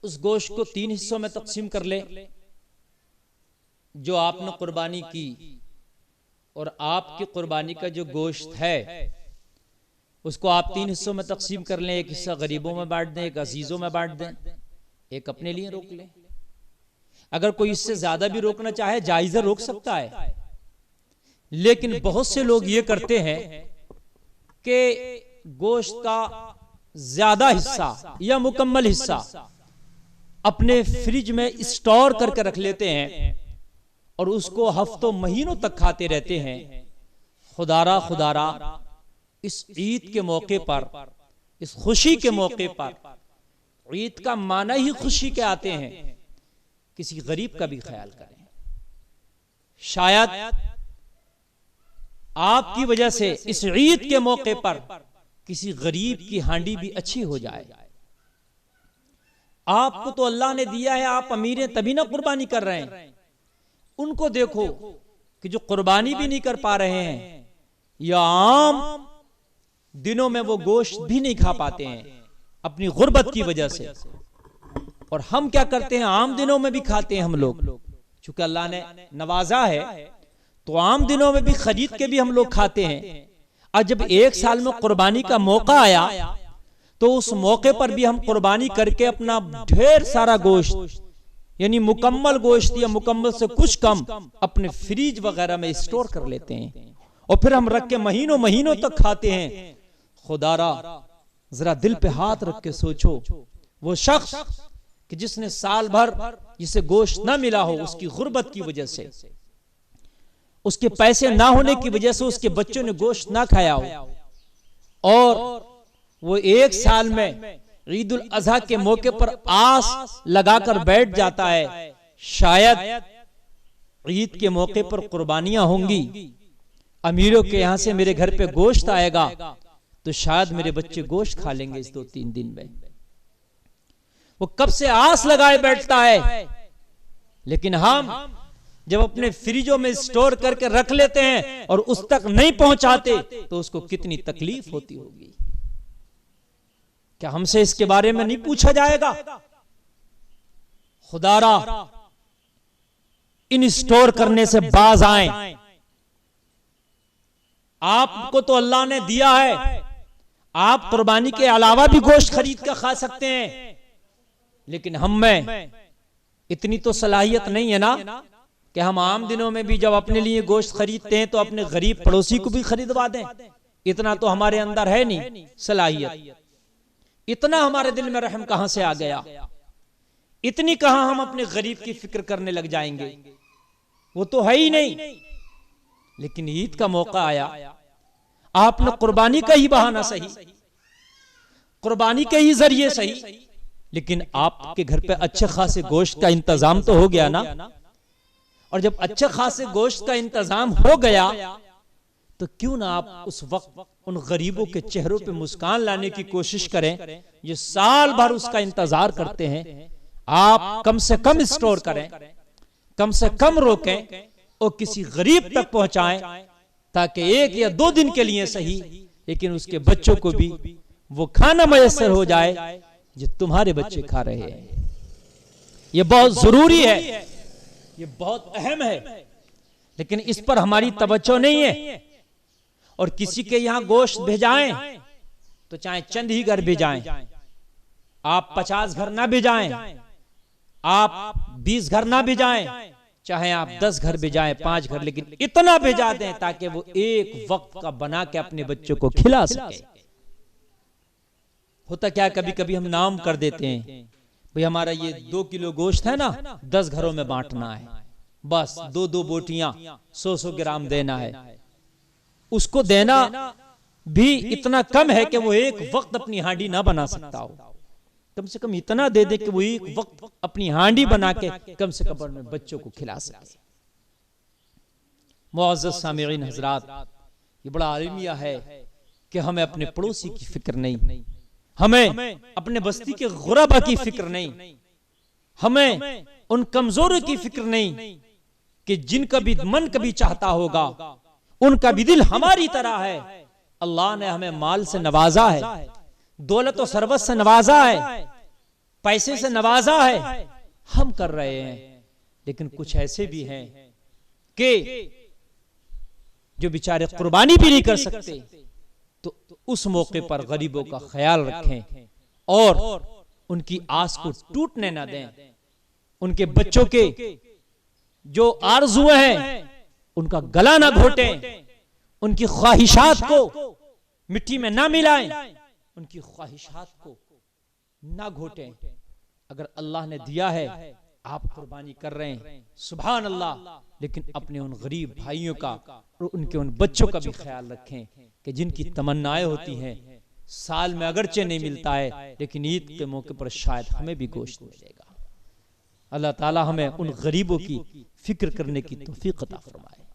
उस गोश्त को 3 हिस्सों में तकसीम कर ले जो आपने कुर्बानी की, और आपकी कुर्बानी का जो गोश्त है उसको आप 3 हिस्सों में तकसीम कर लें। एक हिस्सा गरीबों में बांट दें, एक अजीजों में बांट दें, एक अपने लिए रोक लें। अगर कोई इससे ज्यादा भी रोकना चाहे जायज़ रोक सकता है, लेकिन बहुत से लोग ये करते हैं कि गोश्त का ज्यादा हिस्सा या मुकम्मल हिस्सा अपने फ्रिज में स्टोर करके रख लेते हैं और उसको हफ्तों महीनों तक खाते रहते हैं। खुदारा इस ईद के मौके पर, इस खुशी के मौके पर, ईद का माना ही खुशी के आते हैं, किसी गरीब का भी ख्याल करें। शायद आपकी वजह से इस ईद के मौके पर किसी गरीब की हांडी भी अच्छी हो जाए। आपको तो अल्लाह ने दिया है, आप अमीर हैं तभी ना कुर्बानी कर रहे हैं। उनको देखो कि जो कुर्बानी भी नहीं कर पा रहे हैं या आम दिनों में वो गोश्त भी नहीं खा पाते हैं अपनी गुर्बत की वजह से। और हम क्या करते हैं, आम दिनों में भी खाते हैं हम लोग, चूंकि अल्लाह ने नवाजा है तो आम दिनों में भी खरीद के भी हम लोग खाते हैं। और जब एक साल में कुर्बानी का मौका आया तो उस मौके पर भी हम कुर्बानी करके अपना ढेर सारा गोश्त, यानी मुकम्मल गोश्त या मुकम्मल से कुछ कम, अपने फ्रीज वगैरह में स्टोर कर लेते हैं और फिर हम रख के महीनों महीनों तक खाते हैं। खुदारा जरा दिल पे हाथ रख के सोचो, वो शख्स कि जिसने साल भर जिसे गोश्त ना मिला हो उसकी गुर्बत की वजह से, उसके पैसे ना होने की वजह से उसके बच्चों ने गोश्त ना खाया हो, और वो एक साल में ईद उल अजहा के मौके पर आस लगाकर बैठ जाता है, शायद ईद के मौके पर कुर्बानियां होंगी, अमीरों के यहां से मेरे घर पे गोश्त आएगा, तो शायद मेरे बच्चे गोश्त खा लेंगे इस 2-3 दिन में। वो कब से आस लगाए बैठता है, लेकिन हम जब अपने फ्रिजों में स्टोर करके रख लेते हैं और उस तक नहीं पहुंचाते तो उसको कितनी तकलीफ होती होगी। क्या हमसे इसके बारे में नहीं पूछा जाएगा? खुदारा इन स्टोर करने से बाज आए। आपको तो अल्लाह ने दिया है, आप कुर्बानी के अलावा भी गोश्त खरीद कर खा सकते हैं, लेकिन हम में इतनी तो सलाहियत नहीं है ना कि हम आम दिनों में भी जब अपने लिए गोश्त खरीदते हैं तो अपने गरीब पड़ोसी को भी खरीदवा दें। इतना तो हमारे अंदर है नहीं सलाहियत। इतना हमारे दिल में रहम कहां से आ गया? इतनी कहां हम अपने गरीब की फिक्र करने लग जाएंगे? वो तो है ही नहीं। लेकिन ईद का मौका आया, आपने कुर्बानी का ही बहाना सही, कुर्बानी के ही जरिए सही, लेकिन आपके घर पे अच्छे खासे गोश्त का इंतजाम तो हो गया ना। और जब अच्छे खासे गोश्त का इंतजाम हो गया तो क्यों ना आप उस वक्त उन गरीबों के चेहरों पे मुस्कान लाने की कोशिश करें। ये साल भर उसका इंतजार करते हैं, आप कम से कम स्टोर करें, कम से कम रोकें और किसी गरीब तक पहुंचाएं, ताकि 1 या 2 दिन के लिए सही, लेकिन उसके बच्चों को भी वो खाना मयसर हो जाए जो तुम्हारे बच्चे खा रहे हैं। ये बहुत जरूरी है, ये बहुत अहम है, लेकिन इस पर हमारी तवज्जो नहीं है। और किसी के यहां गोश्त भेजाएं तो चाहे चंद ही घर भेजाएं, आप 50 घर ना भेजाएं, आप 20 घर ना भेजाएं, चाहे आप 10 घर भेजाएं, 5 घर, लेकिन इतना भेजा दें ताकि वो एक वक्त का बना के अपने बच्चों को खिला सके। होता क्या, कभी कभी हम नाम कर देते हैं, भाई हमारा ये 2 किलो गोश्त है ना, 10 घरों में बांटना है, बस 2-2 बोटियां 100-100 ग्राम देना है। उसको देना भी इतना कम है कि वो एक वक्त अपनी हांडी ना बना सकता हो। कम से कम इतना दे दे कि वो एक वक्त अपनी हांडी बना के कम से कम में बच्चों को खिला सके। मुअज़्ज़ज़ सामिईन हज़रात, ये बड़ा आलिमिया है कि हमें अपने पड़ोसी की फिक्र नहीं, हमें अपने बस्ती के गुरबा की फिक्र नहीं, हमें उन कमजोरों की फिक्र नहीं कि जिनका भी मन कभी चाहता होगा, उनका भी दिल हमारी तरह है। अल्लाह ने हमें माल से नवाजा है, दौलत और सरवत से नवाजा है, पैसे से नवाजा है, हम कर रहे हैं। लेकिन कुछ ऐसे भी हैं कि जो बेचारे कुर्बानी भी नहीं कर सकते, तो उस मौके पर गरीबों का ख्याल रखें और उनकी आस को टूटने ना दें। उनके बच्चों के जो आरज़ुएं हैं उनका गला ना घोटें, उनकी ख्वाहिशात को मिट्टी में ना मिलाएं, उनकी ख्वाहिशात को ना घोटें। अगर अल्लाह ने दिया है, आप कुर्बानी कर रहे हैं, सुभान अल्लाह, लेकिन अपने उन गरीब भाइयों का और उनके उन बच्चों का भी ख्याल रखें कि जिनकी तमन्नाएं होती हैं, साल में अगरचे नहीं मिलता है, लेकिन ईद के मौके पर शायद हमें भी गोश्त मिलेगा। अल्लाह ताला हमें उन गरीबों की फिक्र करने की तौफीक अता फरमाए।